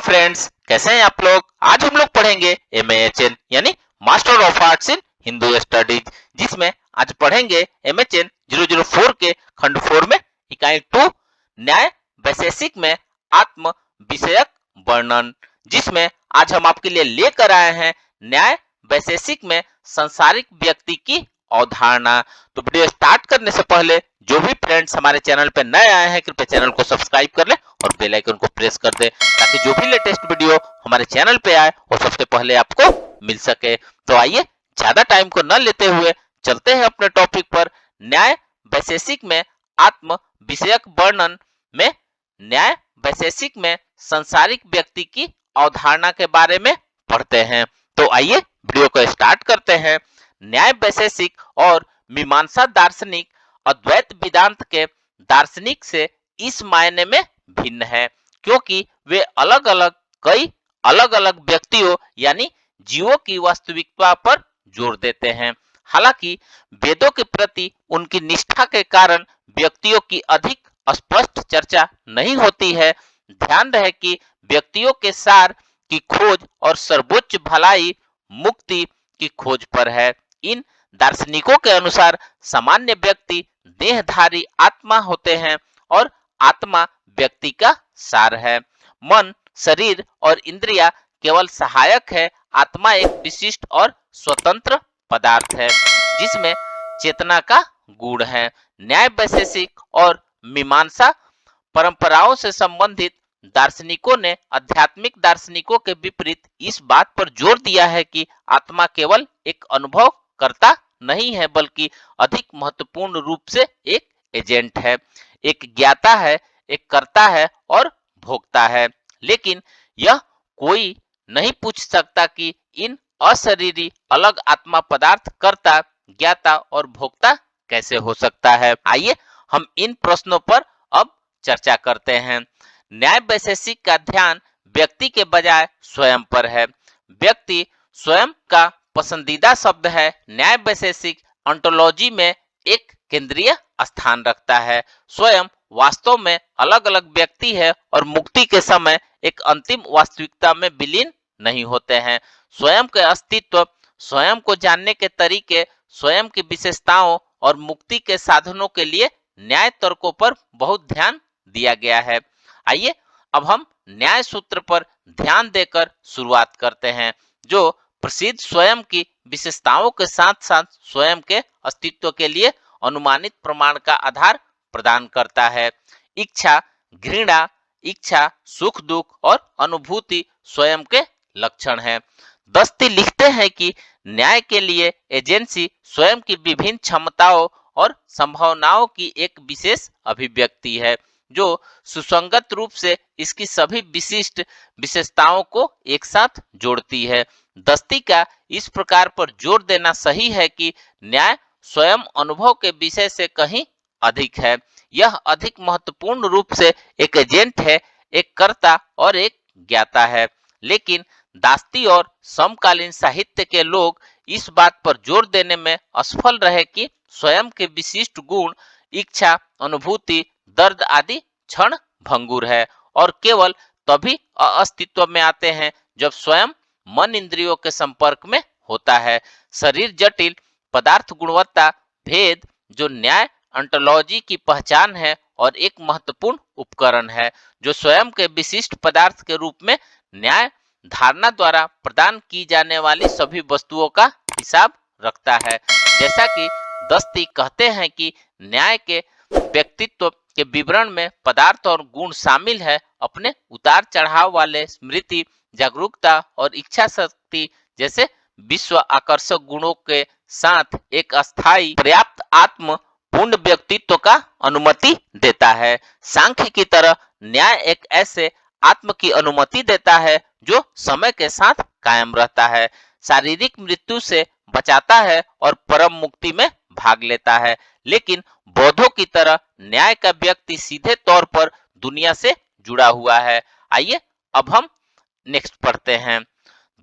Friends, कैसे हैं आप लोग। आज हम लोग पढ़ेंगे MAHN यानी master of arts in Hindu studies, जिसमें आज पढ़ेंगे MHN 004 के खंड 4 में इकाई 2 न्याय वैशेषिक में आत्म विषयक वर्णन, जिसमें आज हम आपके लिए लेकर आए हैं न्याय वैशेषिक में संसारिक व्यक्ति की अवधारणा। तो वीडियो स्टार्ट करने से पहले जो भी फ्रेंड्स हमारे चैनल पे नए आए हैं, कृपया चैनल को सब्सक्राइब कर ले और बेल आइकन को प्रेस कर दे, ताकि जो भी लेटेस्ट वीडियो हमारे चैनल पे आए वो सबसे पहले आपको मिल सके। तो आइए ज्यादा टाइम को न लेते हुए चलते हैं अपने टॉपिक पर। न्याय वैशेषिक में आत्म विषयक वर्णन में न्याय वैशेषिक में संसारिक व्यक्ति की अवधारणा के बारे में पढ़ते हैं। तो आइए वीडियो को स्टार्ट करते हैं। न्याय वैशेषिक और मीमांसा दार्शनिक अद्वैत वेदांत के दार्शनिक से इस मायने में भिन्न है, क्योंकि वे कई अलग अलग व्यक्तियों यानी जीवों की वास्तविकता पर जोर देते हैं। हालांकि वेदों के प्रति उनकी निष्ठा के कारण व्यक्तियों की अधिक स्पष्ट चर्चा नहीं होती है। ध्यान रहे कि व्यक्तियों के सार की खोज और सर्वोच्च भलाई मुक्ति की खोज पर है। इन दार्शनिकों के अनुसार सामान्य व्यक्ति देहधारी आत्मा होते हैं और आत्मा व्यक्ति का सार है। मन, शरीर और इंद्रियां केवल सहायक है। आत्मा एक विशिष्ट और स्वतंत्र पदार्थ है, जिसमें चेतना का गुण है। न्याय वैशेषिक और मीमांसा परंपराओं से संबंधित दार्शनिकों ने आध्यात्मिक दार्शनिकों के विपरीत इस बात पर जोर दिया है कि आत्मा केवल एक अनुभव करता नहीं है, बल्कि अधिक महत्वपूर्ण रूप से एक एजेंट है, एक ज्ञाता है, एक कर्ता है और भोक्ता है। लेकिन यह कोई नहीं पूछ सकता कि इन अशरीरी अलग आत्मा पदार्थ कर्ता, ज्ञाता और भोक्ता कैसे हो सकता है। आइए हम इन प्रश्नों पर अब चर्चा करते हैं। न्याय वैशेषिक का ध्यान व्यक्ति के बजाय स्वयं पर है। व्यक्ति स्वयं का पसंदीदा शब्द है। न्याय वैशेषिक ऑन्टोलॉजी में एक केंद्रीय स्थान रखता है। स्वयं वास्तव में अलग अलग व्यक्ति है और मुक्ति के समय एक अंतिम वास्तविकता में विलीन नहीं होते हैं। स्वयं के अस्तित्व, स्वयं को जानने के तरीके, स्वयं की विशेषताओं और मुक्ति के साधनों के लिए न्याय तर्कों पर बहुत ध्यान दिया गया है। आइए अब हम न्याय सूत्र पर ध्यान देकर शुरुआत करते हैं, जो प्रसिद्ध स्वयं की विशेषताओं के साथ साथ स्वयं के अस्तित्व के लिए अनुमानित प्रमाण का आधार प्रदान करता है। इच्छा, घृणा, इच्छा, सुख दुख और अनुभूति स्वयं के लक्षण हैं। दस्ती लिखते हैं कि न्याय के लिए एजेंसी स्वयं की विभिन्न क्षमताओं और संभावनाओं की एक विशेष अभिव्यक्ति है, जो सुसंगत रूप से इसकी सभी विशिष्ट विशेषताओं को एक साथ जोड़ती है। दस्ती का इस प्रकार पर जोर देना सही है कि न्याय स्वयं अनुभव के विषय से कहीं अधिक है। यह अधिक महत्वपूर्ण रूप से एक एजेंट है, एक कर्ता और एक ज्ञाता है। लेकिन दास्ती और समकालीन साहित्य के लोग इस बात पर जोर देने में असफल रहे कि स्वयं के विशिष्ट गुण, इच्छा, अनुभूति, दर्द आदि क्षण भंगुर है और केवल तभी अस्तित्व में आते हैं जब स्वयं मन इंद्रियों के संपर्क में होता है। शरीर जटिल, पदार्थ गुणवत्ता भेद जो न्याय ऑन्टोलॉजी की पहचान है और एक महत्वपूर्ण उपकरण है, जो स्वयं के विशिष्ट पदार्थ के रूप में न्याय धारणा द्वारा प्रदान की जाने वाली सभी वस्तुओं का हिसाब रखता है। जैसा कि दस्ती कहते हैं कि न्याय के व्यक्तित्व के विवरण में पदार्थ और गुण शामिल है, अपने उतार चढ़ाव वाले स्मृति, जागरूकता और इच्छा शक्ति जैसे विश्व आकर्षक गुणों के साथ एक अस्थायी पर्याप्त आत्म पूर्ण व्यक्तित्व का अनुमति देता है। सांख्य की तरह न्याय एक ऐसे आत्म की अनुमति देता है जो समय के साथ कायम रहता है, शारीरिक मृत्यु से बचाता है और परम मुक्ति में भाग लेता है। लेकिन बौद्धों की तरह न्याय का व्यक्ति सीधे तौर पर दुनिया से जुड़ा हुआ है। आइए अब हम नेक्स्ट पढ़ते हैं।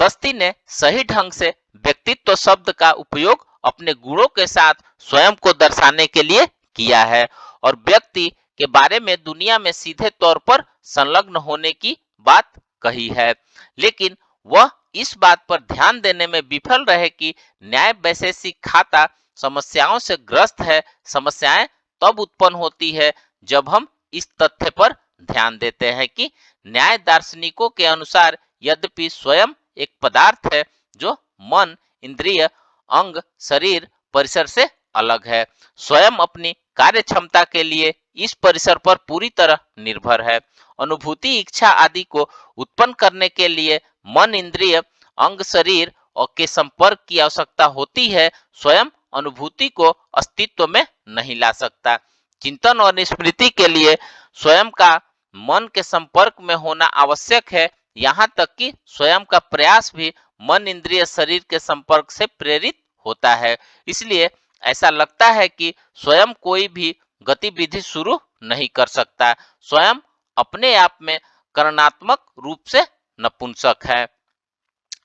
दस्ती ने सही ढंग से व्यक्तित्व शब्द का उपयोग अपने गुणों के साथ स्वयं को दर्शाने के लिए किया है और व्यक्ति के बारे में दुनिया में सीधे तौर पर संलग्न होने की बात कही है, लेकिन वह इस बात पर ध्यान देने में विफल रहे कि न्याय वैशेषिक खाता समस्याओं से ग्रस्त है। समस्याएं तब उत्पन्न होती है जब हम इस तथ्य पर ध्यान देते हैं कि न्याय दार्शनिकों के अनुसार यद्यपि स्वयं एक पदार्थ है जो मन, इंद्रिय, अंग, शरीर, परिसर से अलग है, स्वयं अपनी कार्य क्षमता के लिए इस परिसर पर पूरी तरह निर्भर है। अनुभूति, इच्छा आदि को उत्पन्न करने के लिए मन, इंद्रिय, अंग, शरीर और के संपर्क की आवश्यकता होती है। स्वयं अनुभूति को अस्तित्व में नहीं ला सकता। चिंतन और स्मृति के लिए स्वयं का मन के संपर्क में होना आवश्यक है। यहाँ तक कि स्वयं का प्रयास भी मन, इंद्रिय, शरीर के संपर्क से प्रेरित होता है। इसलिए ऐसा लगता है कि स्वयं कोई भी गतिविधि शुरू नहीं कर सकता, स्वयं अपने आप में करणात्मक रूप से नपुंसक है।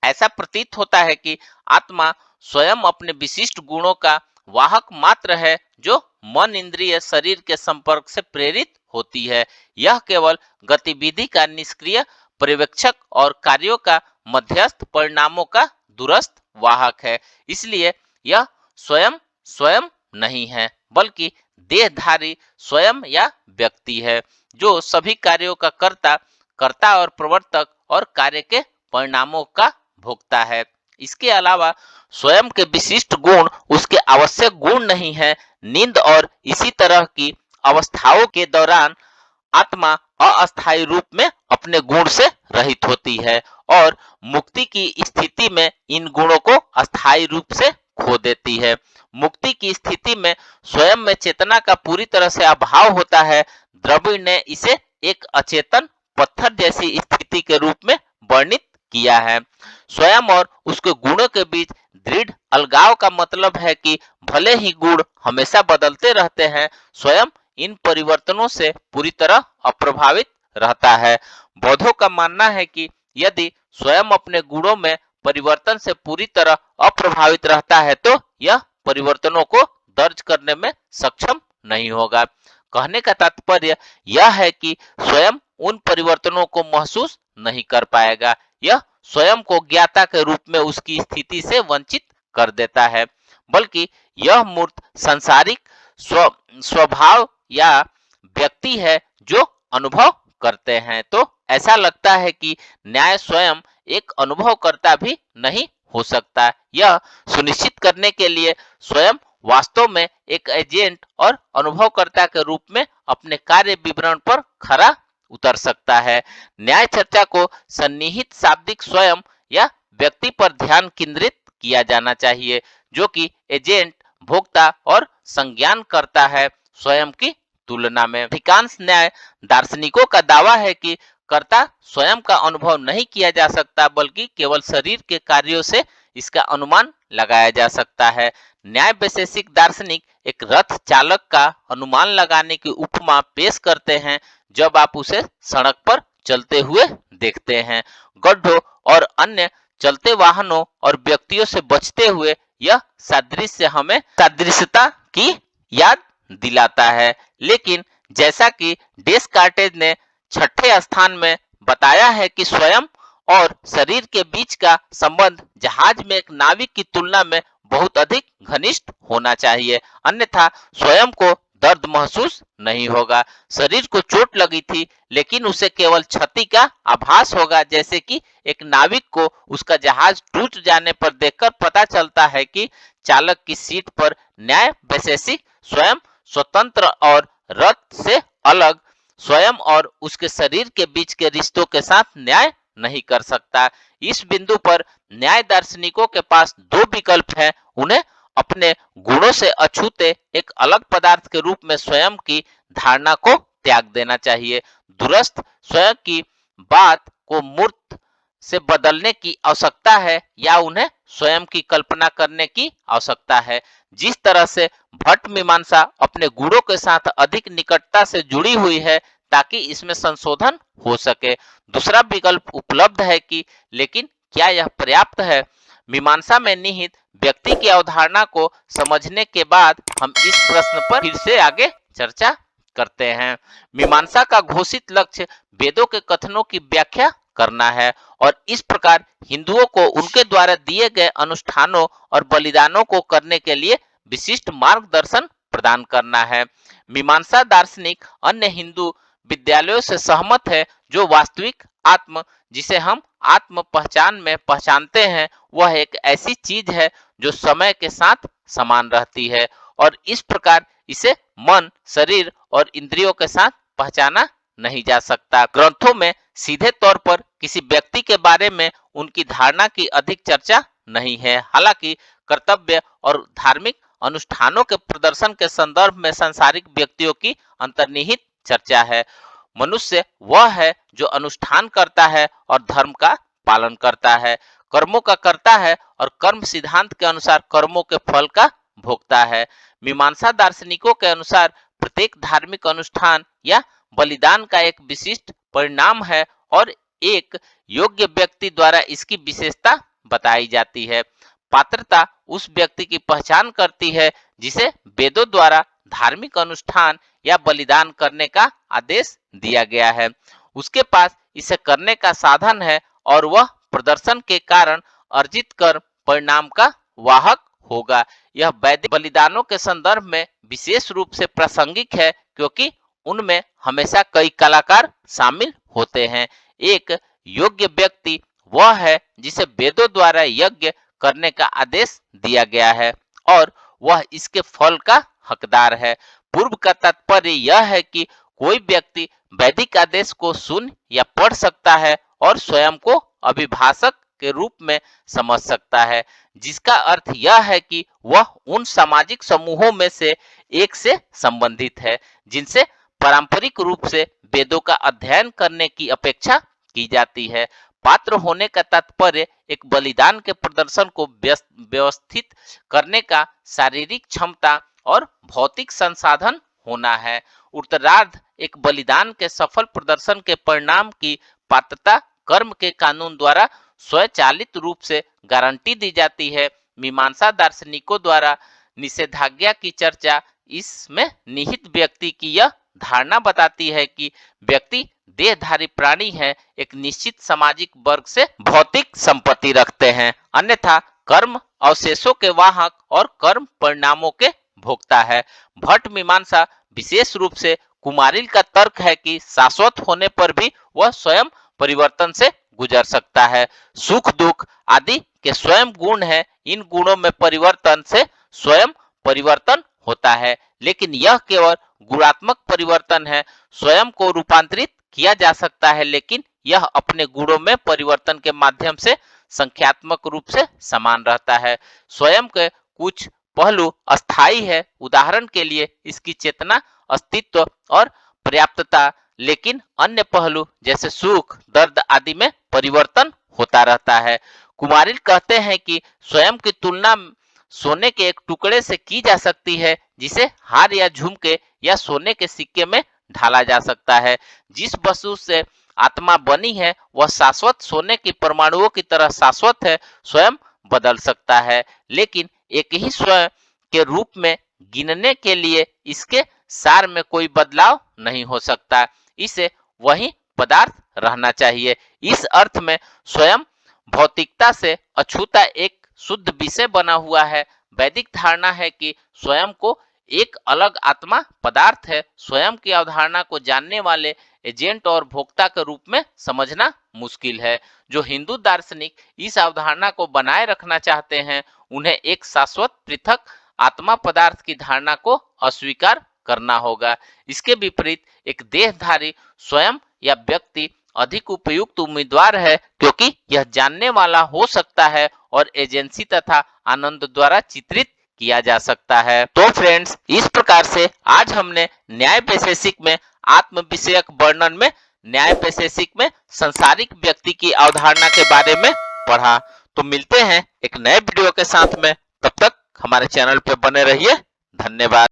ऐसा प्रतीत होता है कि आत्मा स्वयं अपने विशिष्ट गुणों का वाहक मात्र है जो मन, इंद्रिय, शरीर के संपर्क से प्रेरित होती है। यह केवल गतिविधि का निष्क्रिय पर्यवेक्षक और कार्यों का मध्यस्थ, परिणामों का दूरस्थ वाहक है। इसलिए यह स्वयं स्वयं नहीं है, बल्कि देहधारी स्वयं या व्यक्ति है जो सभी कार्यों का कर्ता, कर्ता और प्रवर्तक और कार्य के परिणामों का भोगता है। इसके अलावा स्वयं के विशिष्ट गुण उसके आवश्यक गुण नहीं है। नींद और इसी तरह की अवस्थाओं के दौरान आत्मा अस्थायी रूप में अपने गुण से रहित होती है और मुक्ति की स्थिति में इन गुणों को अस्थायी रूप से खो देती है। मुक्ति की स्थिति में स्वयं में चेतना का पूरी तरह से अभाव होता है। द्रविड़ ने इसे एक अचेतन पत्थर जैसी स्थिति के रूप में वर्णित किया है। स्वयं और उसके गुणों के बीच दृढ़ अलगाव का मतलब है कि भले ही गुण हमेशा बदलते रहते हैं, स्वयं इन परिवर्तनों से पूरी तरह अप्रभावित रहता है। बौद्धों का मानना है कि यदि स्वयं अपने गुणों में परिवर्तन से पूरी तरह अप्रभावित रहता है तो यह परिवर्तनों को दर्ज करने में सक्षम नहीं होगा। कहने का तात्पर्य यह है कि स्वयं उन परिवर्तनों को महसूस नहीं कर पाएगा। यह स्वयं को ज्ञाता के रूप में उसकी स्थिति से वंचित कर देता है, बल्कि यह मूर्त सांसारिक स्वभाव या व्यक्ति है जो अनुभव करते हैं। तो ऐसा लगता है कि न्याय स्वयं एक अनुभवकर्ता भी नहीं हो सकता। यह सुनिश्चित करने के लिए स्वयं वास्तव में एक एजेंट और अनुभवकर्ता के रूप में अपने कार्य विवरण पर खरा उतर सकता है। न्याय चर्चा को सन्निहित शाब्दिक स्वयं या व्यक्ति पर ध्यान केंद्रित किया जाना चाहिए, जो कि एजेंट, भोक्ता और संज्ञान करता है। स्वयं की तुलना में अधिकांश न्याय दार्शनिकों का दावा है कि कर्ता स्वयं का अनुभव नहीं किया जा सकता, बल्कि केवल शरीर के कार्यों से इसका अनुमान लगाया जा सकता है। न्याय वैशेषिक दार्शनिक एक रथ चालक का अनुमान लगाने की उपमा पेश करते हैं। जब आप उसे सड़क पर चलते हुए देखते हैं, गड्ढों और अन्य चलते वाहनों और व्यक्तियों से बचते हुए, यह सादृश्य हमें सादृश्यता की याद दिलाता है। लेकिन जैसा कि डेस्कार्टेज ने छठे स्थान में बताया है कि स्वयं और शरीर के बीच का संबंध जहाज में एक नाविक की तुलना में बहुत अधिक घनिष्ठ होना चाहिए, अन्यथा स्वयं को दर्द महसूस नहीं होगा। शरीर को चोट लगी थी, लेकिन उसे केवल क्षति का आभास होगा, जैसे कि एक नाविक को उसका जहाज टूट जाने पर देखकर पता चलता है कि चालक की सीट पर न्याय वैशेषिक स्वयं स्वतंत्र और रथ से अलग स्वयं और उसके शरीर के बीच के रिश्तों के साथ न्याय नहीं कर सकता। इस बिंदु पर न्याय दार्शनिकों के पास दो विकल्प हैं। उन्हें अपने गुणों से अछूते एक अलग पदार्थ के रूप में स्वयं की धारणा को त्याग देना चाहिए, दूरस्थ स्वयं की बात को मूर्त से बदलने की आवश्यकता है, या उन्हें स्वयं की कल्पना करने की आवश्यकता है। जिस तरह से भट्ट मीमांसा अपने गुणों के साथ अधिक निकटता से जुड़ी हुई है ताकि इसमें संशोधन हो सके। दूसरा विकल्प उपलब्ध है कि लेकिन क्या यह पर्याप्त है? मीमांसा में निहित व्यक्ति की अवधारणा को समझने के बाद हम इस प्रश्न पर फिर से आगे चर्चा करते हैं। मीमांसा का घोषित लक्ष्य वेदों के कथनों की व्याख्या करना है और इस प्रकार हिंदुओं को उनके द्वारा दिए गए अनुष्ठानों और बलिदानों को करने के लिए विशिष्ट मार्गदर्शन प्रदान करना है। मीमांसा दार्शनिक अन्य हिंदू विद्यालयों से सहमत है जो वास्तविक आत्म जिसे हम आत्म पहचान में पहचानते हैं वह एक ऐसी चीज है जो समय के साथ समान रहती है और इस प्रकार इसे मन, शरीर और इंद्रियों के साथ पहचाना नहीं जा सकता। ग्रंथों में सीधे तौर पर किसी व्यक्ति के बारे में उनकी धारणा की अधिक चर्चा नहीं है। हालांकि कर्तव्य और धार्मिक अनुष्ठानों के प्रदर्शन के संदर्भ में सांसारिक व्यक्तियों की अंतर्निहित चर्चा है। मनुष्य वह है जो अनुष्ठान करता है और धर्म का पालन करता है, कर्मों का करता है और कर्म सिद्धांत के अनुसार कर्मों के फल का भोगता है। मीमांसा दार्शनिकों के अनुसार प्रत्येक धार्मिक अनुष्ठान या बलिदान का एक विशिष्ट परिणाम है और एक योग्य व्यक्ति द्वारा इसकी विशेषता बताई जाती है। पात्रता उस व्यक्ति की पहचान करती है जिसे वेदों द्वारा धार्मिक अनुष्ठान या बलिदान करने का आदेश दिया गया है। उसके पास इसे करने का साधन है और वह प्रदर्शन के कारण अर्जित कर परिणाम का वाहक होगा। यह वैदिक बलिदानों के संदर्भ में विशेष रूप से प्रासंगिक है क्योंकि उनमें हमेशा कई कलाकार शामिल होते हैं। एक योग्य व्यक्ति वह है जिसे वेदों द्वारा यज्ञ करने का आदेश दिया गया है और वह इसके फल का हकदार है। पूर्व का तात्पर्य यह है कि कोई व्यक्ति वैदिक आदेश को सुन या पढ़ सकता है और स्वयं को अभिभाषक के रूप में समझ सकता है, जिसका अर्थ यह है कि वह उन सामाजिक समूहों में से एक से संबंधित है जिनसे पारंपरिक रूप से वेदों का अध्ययन करने की अपेक्षा की जाती है। पात्र होने का तात्पर्य एक बलिदान के प्रदर्शन को व्यवस्थित करने का शारीरिक क्षमता और भौतिक संसाधन होना है। उत्तरार्ध एक बलिदान के सफल प्रदर्शन के परिणाम की पात्रता कर्म के कानून द्वारा स्वचालित रूप से गारंटी दी जाती है। मीमांसा दार्शनिकों द्वारा निषेधाज्ञा की चर्चा इसमें निहित व्यक्ति की यह धारणा बताती है कि व्यक्ति देहधारी प्राणी है, एक निश्चित सामाजिक वर्ग से भौतिक संपत्ति रखते हैं, अन्यथा कर्म अवशेषों के वाहक और कर्म परिणामों के भोक्ता है। भट्ट मीमांसा विशेष रूप से कुमारिल का तर्क है कि शाश्वत होने पर भी वह स्वयं परिवर्तन से गुजर सकता है। सुख दुख आदि के स्वयं गुण है, इन गुणों में परिवर्तन से स्वयं परिवर्तन होता है, लेकिन यह केवल गुणात्मक परिवर्तन है। स्वयं को रूपांतरित किया जा सकता है लेकिन यह अपने गुणों में परिवर्तन के माध्यम से संख्यात्मक रूप से समान रहता है। स्वयं के कुछ पहलू अस्थायी है, उदाहरण के लिए इसकी चेतना, अस्तित्व और पर्याप्तता, लेकिन अन्य पहलू जैसे सुख, दर्द आदि में परिवर्तन होता रहता है। कुमारिल कहते हैं कि स्वयं की तुलना सोने के एक टुकड़े से की जा सकती है जिसे हार या झुमके या सोने के सिक्के में ढाला जा सकता है। जिस वस्तु से आत्मा बनी है वह शाश्वत सोने की परमाणुओं की तरह शाश्वत है, स्वयं बदल सकता है, लेकिन एक ही स्वयं के रूप में गिनने के लिए इसके सार में कोई बदलाव नहीं हो सकता। इसे वही पदार्थ रहना चाहिए। इस अर्थ में स्वयं भौतिकता से अछूता एक शुद्ध विषय बना हुआ है। वैदिक धारणा है कि स्वयं को एक अलग आत्मा पदार्थ है। स्वयं की अवधारणा को जानने वाले एजेंट और भोक्ता के रूप में समझना मुश्किल है। जो हिंदू दार्शनिक इस अवधारणा को बनाए रखना चाहते हैं उन्हें एक शाश्वत पृथक आत्मा पदार्थ की धारणा को अस्वीकार करना होगा। इसके विपरीत एक देहधारी स्वयं या व्यक्ति अधिक उपयुक्त उम्मीदवार है क्योंकि यह जानने वाला हो सकता है और एजेंसी तथा आनंद द्वारा चित्रित किया जा सकता है। तो फ्रेंड्स, इस प्रकार से आज हमने न्याय वैशेषिक में आत्म विषयक वर्णन में न्याय वैशेषिक में संसारिक व्यक्ति की अवधारणा के बारे में पढ़ा। तो मिलते हैं एक नए वीडियो के साथ में, तब तक हमारे चैनल पे बने रहिए। धन्यवाद।